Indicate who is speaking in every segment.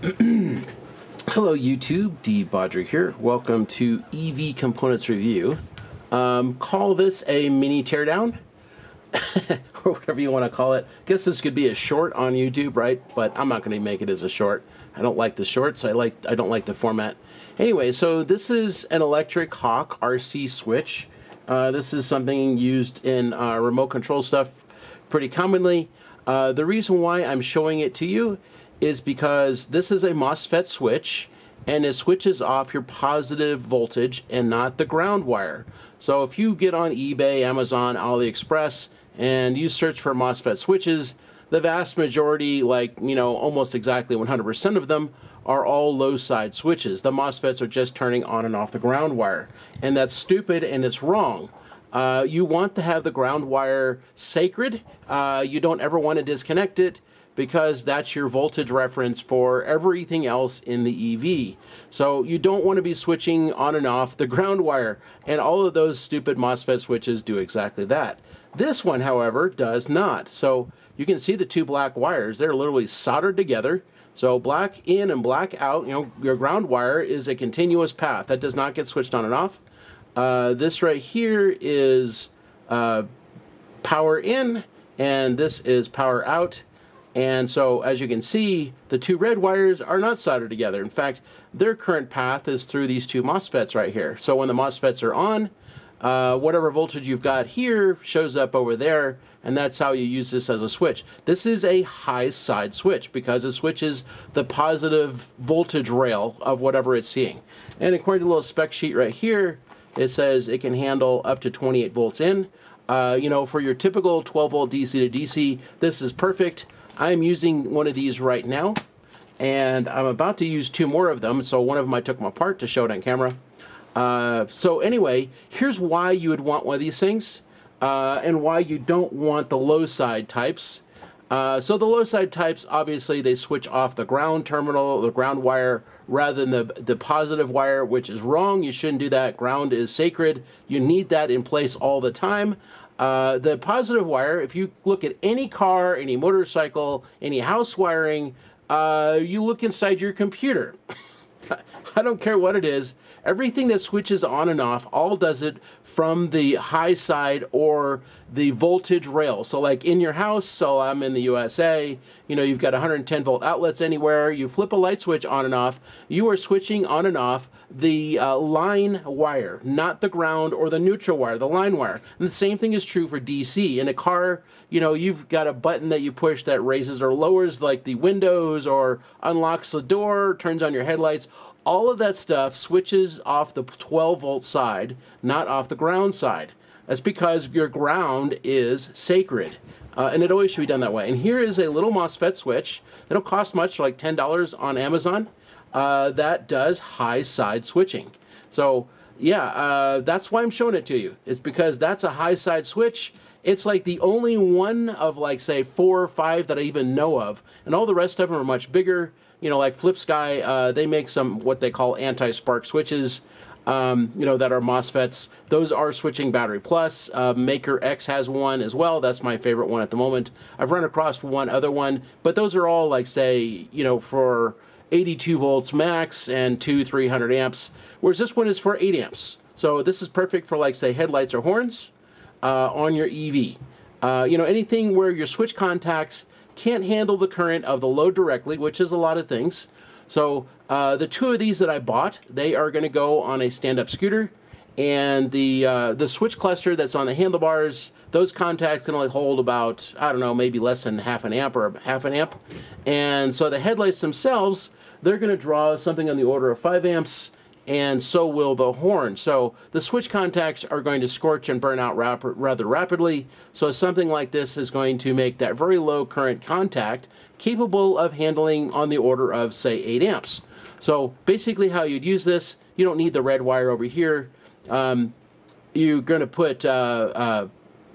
Speaker 1: Hello YouTube, De-bodgery here. Welcome to EV Components Review. Call this a mini teardown, or whatever you want to call it. Guess this could be a short on YouTube, right? But I'm not going to make it as a short. I don't like the shorts. I don't like the format. Anyway, so this is an ElectricHawk RC switch. This is something used in remote control stuff pretty commonly. The reason why I'm showing it to you is because this is a MOSFET switch, and it switches off your positive voltage and not the ground wire. So if you get on eBay, Amazon, AliExpress, and you search for MOSFET switches, the vast majority, like, almost exactly 100% of them, are all low side switches. The MOSFETs are just turning on and off the ground wire. And that's stupid and it's wrong. You want to have the ground wire sacred. You don't ever want to disconnect it, because that's your voltage reference for everything else in the EV. So you don't want to be switching on and off the ground wire, and all of those stupid MOSFET switches do exactly that. This one, however, does not. So you can see the two black wires, they're literally soldered together. So black in and black out, your ground wire is a continuous path. That does not get switched on and off. This right here is power in, and this is power out. And so, as you can see, the two red wires are not soldered together. In fact, their current path is through these two MOSFETs right here. So when the MOSFETs are on, whatever voltage you've got here shows up over there, and that's how you use this as a switch. This is a high side switch because it switches the positive voltage rail of whatever it's seeing. And according to the little spec sheet right here, it says it can handle up to 28 volts in. For your typical 12 volt DC to DC, this is perfect. I'm using one of these right now, and I'm about to use two more of them. So one of them I took them apart to show it on camera. So anyway, here's why you would want one of these things, and why you don't want the low side types. So the low side types, obviously, they switch off the ground terminal, the ground wire, rather than the positive wire, which is wrong. You shouldn't do that. Ground is sacred. You need that in place all the time. The positive wire, if you look at any car, any motorcycle, any house wiring, you look inside your computer. I don't care what it is. Everything that switches on and off all does it from the high side or the voltage rail. So like in your house, so I'm in the USA, you've got 110 volt outlets anywhere. You flip a light switch on and off, you are switching on and off the line wire, not the ground or the neutral wire, the line wire. And the same thing is true for DC. In a car, you've got a button that you push that raises or lowers like the windows or unlocks the door, turns on your headlights. All of that stuff switches off the 12 volt side, not off the ground side. That's because your ground is sacred. And it always should be done that way. And here is a little MOSFET switch. They don't cost much, like $10 on Amazon. That does high side switching. So yeah, that's why I'm showing it to you. It's because that's a high side switch. It's like the only one of, like, say 4 or 5 that I even know of. And all the rest of them are much bigger. Like Flip Sky, they make some what they call anti-spark switches, that are MOSFETs. Those are switching battery plus. Maker X has one as well. That's my favorite one at the moment. I've run across one other one, but those are all, like, say, for 82 volts max and 300 amps, whereas this one is for 8 amps. So this is perfect for, like, say, headlights or horns on your EV. Anything where your switch contacts can't handle the current of the load directly, which is a lot of things. So the two of these that I bought, they are going to go on a stand-up scooter, and the switch cluster that's on the handlebars, those contacts can only hold about, I don't know, maybe less than half an amp or half an amp. And so the headlights themselves, they're going to draw something on the order of 5 amps, and so will the horn. So the switch contacts are going to scorch and burn out rather rapidly. So something like this is going to make that very low current contact capable of handling on the order of, say, 8 amps. So basically how you'd use this, you don't need the red wire over here. You're going to put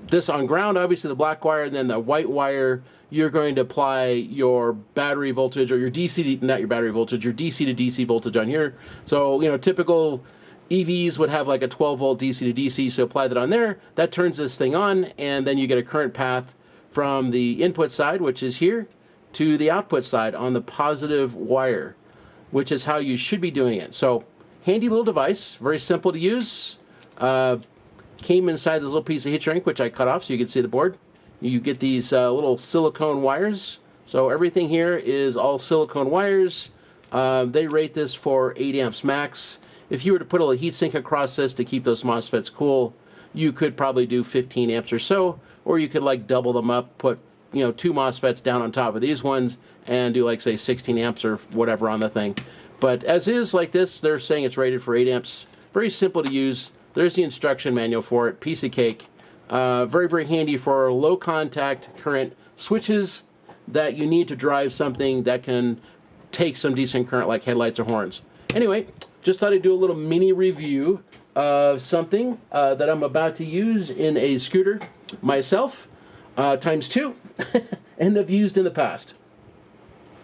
Speaker 1: this on ground, obviously the black wire, and then the white wire, you're going to apply your battery voltage, or your DC, not your battery voltage, your DC to DC voltage on here. So, typical EVs would have like a 12 volt DC to DC, so apply that on there. That turns this thing on, and then you get a current path from the input side, which is here, to the output side on the positive wire, which is how you should be doing it. So handy little device, very simple to use. Came inside this little piece of heat shrink, which I cut off so you can see the board. You get these little silicone wires. So everything here is all silicone wires. They rate this for 8 amps max. If you were to put a little heat sink across this to keep those MOSFETs cool, you could probably do 15 amps or so, or you could like double them up, put 2 MOSFETs down on top of these ones, and do like say 16 amps or whatever on the thing. But as is like this, they're saying it's rated for 8 amps. Very simple to use. There's the instruction manual for it, piece of cake. Very, very handy for low contact current switches that you need to drive something that can take some decent current like headlights or horns. Anyway, just thought I'd do a little mini review of something that I'm about to use in a scooter myself, times 2, and have used in the past.